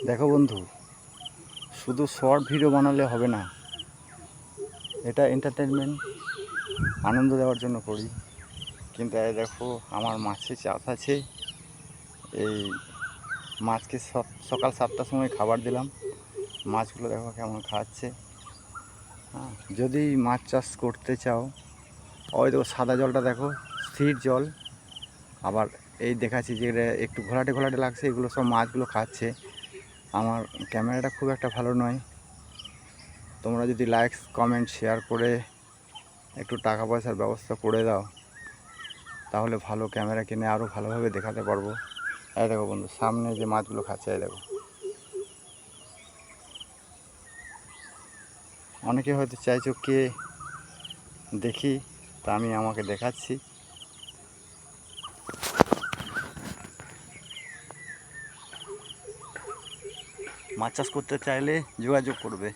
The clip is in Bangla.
দেখো বন্ধু, শুধু শর্ট ভিডিও বানালে হবে না। এটা এন্টারটেনমেন্ট, আনন্দ দেওয়ার জন্য করি। কিন্তু এই দেখো, আমার মাছের চাষ আছে। এই মাছকে সকাল 7টার সময় খাবার দিলাম। মাছগুলো দেখো কেমন খাচ্ছে। হ্যাঁ, যদি মাছ চাষ করতে চাও, ওই দেখো সাদা জলটা দেখো, স্থির জল। আবার এই দেখাচ্ছি যে একটু ঘোলাটে ঘোলাটে লাগছে, এগুলো সব মাছগুলো খাচ্ছে। আমার ক্যামেরাটা খুব একটা ভালো নয়। তোমরা যদি লাইক কমেন্ট শেয়ার করে একটু টাকা পয়সার ব্যবস্থা করে দাও, তাহলে ভালো ক্যামেরা কিনে আরও ভালোভাবে দেখাতে পারবো। এই দেখো বন্ধু, সামনে যে মাছগুলো খাচ্ছে, এই দেখো। অনেকে হয়তো চাইছো কে দেখি, তা আমি আমাকে দেখাচ্ছি। মাছ চাষ করতে চাইলে যোগাযোগ করবে।